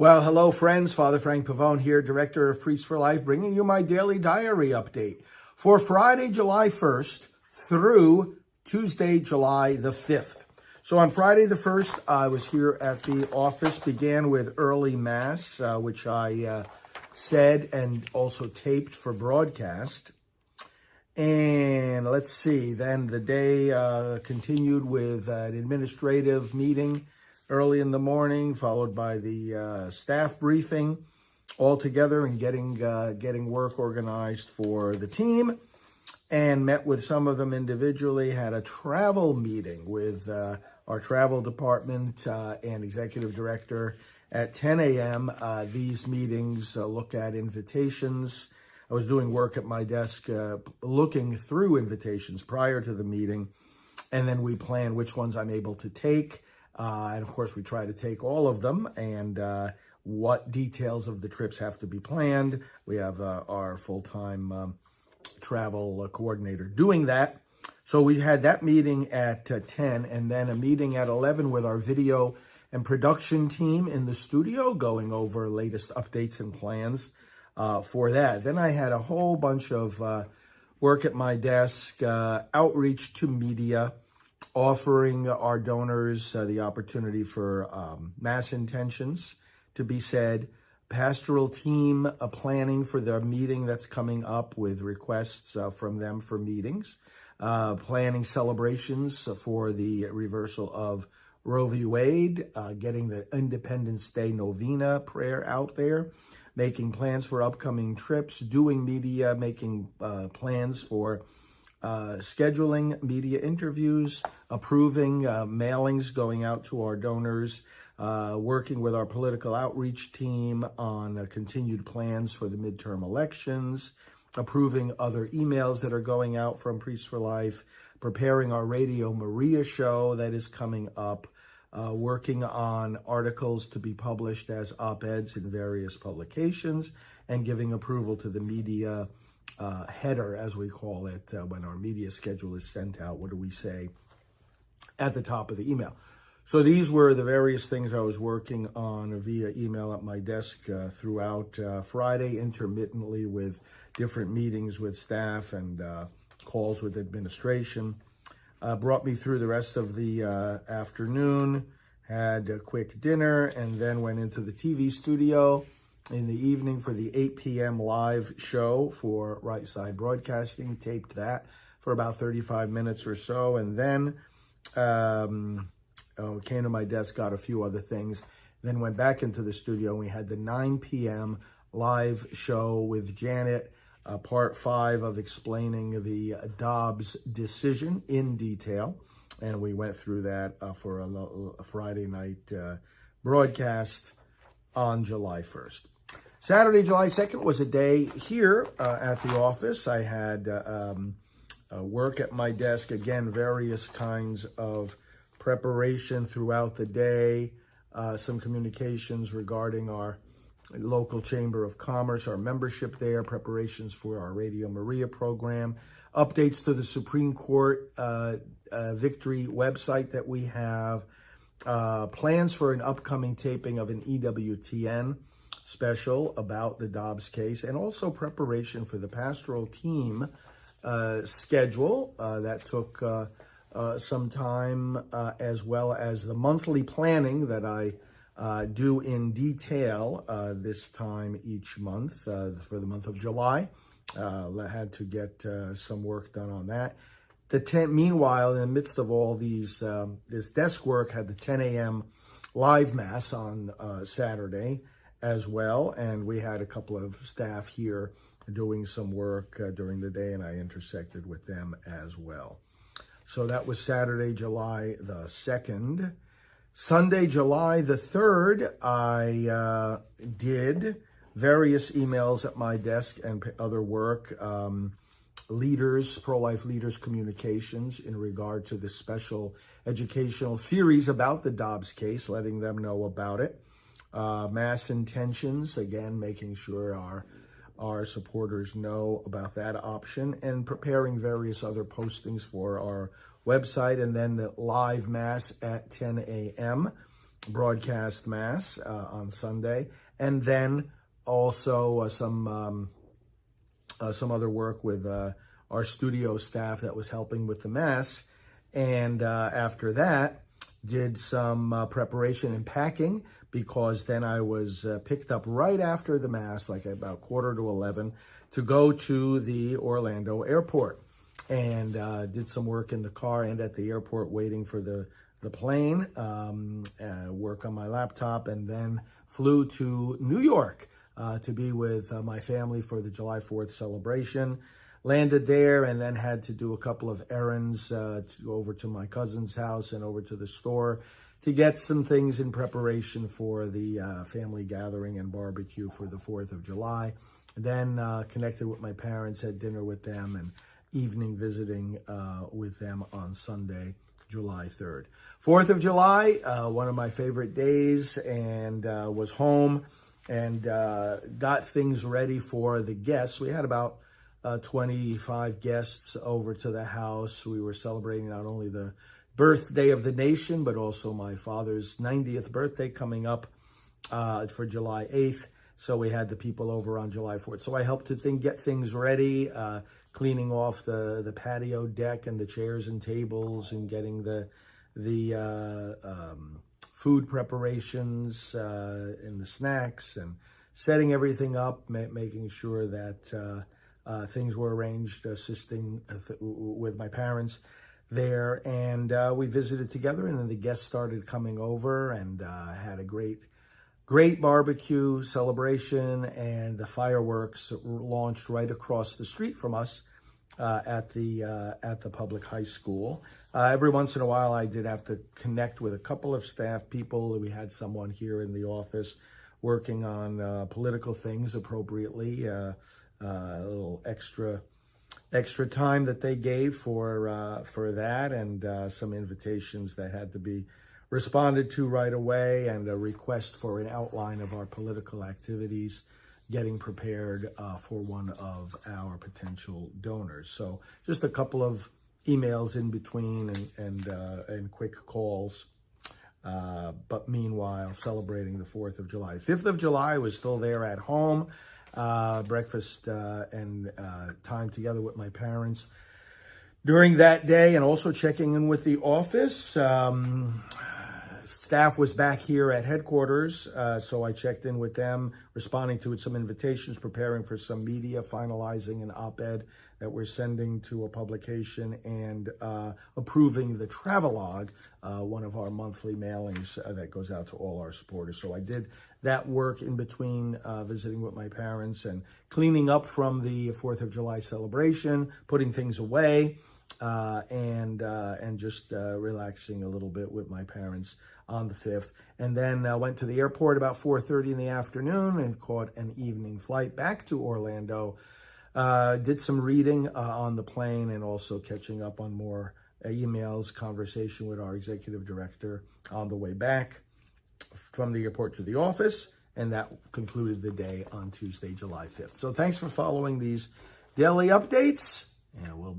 Well, hello, friends. Father Frank Pavone here, Director of Priests for Life, bringing you my daily diary update for Friday, July 1st through Tuesday, July the 5th. So on Friday the 1st, I was here at the office, began with early Mass, which I said and also taped for broadcast. And let's see, then the day continued with an administrative meeting early in the morning, followed by the staff briefing all together and getting work organized for the team, and met with some of them individually, had a travel meeting with our travel department and executive director at 10 a.m. These meetings look at invitations. I was doing work at my desk looking through invitations prior to the meeting, and then we plan which ones I'm able to take. And of course, we try to take all of them, and what details of the trips have to be planned. We have our full-time travel coordinator doing that. So we had that meeting at 10, and then a meeting at 11 with our video and production team in the studio, going over latest updates and plans for that. Then I had a whole bunch of work at my desk, outreach to media, offering our donors the opportunity for mass intentions to be said, pastoral team planning for their meeting that's coming up with requests from them for meetings, planning celebrations for the reversal of Roe v. Wade, getting the Independence Day novena prayer out there, making plans for upcoming trips, doing media, making plans for scheduling media interviews, approving mailings going out to our donors, working with our political outreach team on continued plans for the midterm elections, approving other emails that are going out from Priests for Life, preparing our Radio Maria show that is coming up, working on articles to be published as op-eds in various publications, and giving approval to the media header, as we call it, when our media schedule is sent out. What do we say at the top of the email? So these were the various things I was working on via email at my desk throughout Friday, intermittently with different meetings with staff and calls with administration. Brought me through the rest of the afternoon, had a quick dinner, and then went into the TV studio in the evening for the 8 p.m. live show for Right Side Broadcasting, taped that for about 35 minutes or so, and then came to my desk, got a few other things, then went back into the studio. We had the 9 p.m. live show with Janet, part 5 of explaining the Dobbs decision in detail, and we went through that for a Friday night broadcast on July 1st. Saturday, July 2nd was a day here at the office. I had work at my desk, again, various kinds of preparation throughout the day, some communications regarding our local Chamber of Commerce, our membership there, preparations for our Radio Maria program, updates to the Supreme Court Victory website that we have, plans for an upcoming taping of an EWTN special about the Dobbs case, and also preparation for the pastoral team schedule that took some time, as well as the monthly planning that I do in detail this time each month for the month of July. I had to get some work done on that. Meanwhile, in the midst of all these, this desk work, had the 10 a.m. live Mass on Saturday as well, and we had a couple of staff here doing some work during the day, and I intersected with them as well. So that was Saturday, July the 2nd. Sunday, July the 3rd, I did various emails at my desk and other work, leaders, pro-life leaders communications in regard to the special educational series about the Dobbs case, letting them know about it. Mass intentions, again, making sure our supporters know about that option, and preparing various other postings for our website, and then the live Mass at 10 a.m. broadcast Mass on Sunday, and then also some other work with our studio staff that was helping with the Mass. And after that, did some preparation and packing, because then I was picked up right after the Mass, like about 10:45, to go to the Orlando airport, and did some work in the car and at the airport waiting for the plane, work on my laptop, and then flew to New York to be with my family for the July 4th celebration. Landed there and then had to do a couple of errands over to my cousin's house and over to the store to get some things in preparation for the family gathering and barbecue for the 4th of July. Then connected with my parents, had dinner with them, and evening visiting with them on Sunday, July 3rd. 4th of July, one of my favorite days, and was home and got things ready for the guests. We had about 25 guests over to the house. We were celebrating not only the birthday of the nation, but also my father's 90th birthday coming up for July 8th. So we had the people over on July 4th. So I helped to get things ready, cleaning off the patio deck and the chairs and tables, and getting the food preparations and the snacks, and setting everything up, making sure that things were arranged, assisting with my parents there. And we visited together, and then the guests started coming over, and had a great barbecue celebration, and the fireworks launched right across the street from us at the public high school. Every once in a while, I did have to connect with a couple of staff people. We had someone here in the office working on political things appropriately. A little extra time that they gave for that, and some invitations that had to be responded to right away, and a request for an outline of our political activities, getting prepared for one of our potential donors. So just a couple of emails in between, and quick calls. But meanwhile, celebrating the 4th of July. 5th of July was still there at home. Breakfast and time together with my parents during that day, and also checking in with the office. Staff was back here at headquarters, so I checked in with them, responding to some invitations, preparing for some media, finalizing an op-ed that we're sending to a publication, and approving the Travelogue, one of our monthly mailings that goes out to all our supporters. So I did that work in between visiting with my parents and cleaning up from the 4th of July celebration, putting things away, and just relaxing a little bit with my parents on the 5th. And then went to the airport about 4:30 in the afternoon and caught an evening flight back to Orlando. Did some reading on the plane, and also catching up on more emails, conversation with our executive director on the way back from the airport to the office. And that concluded the day on Tuesday, July 5th. So thanks for following these daily updates, and we'll be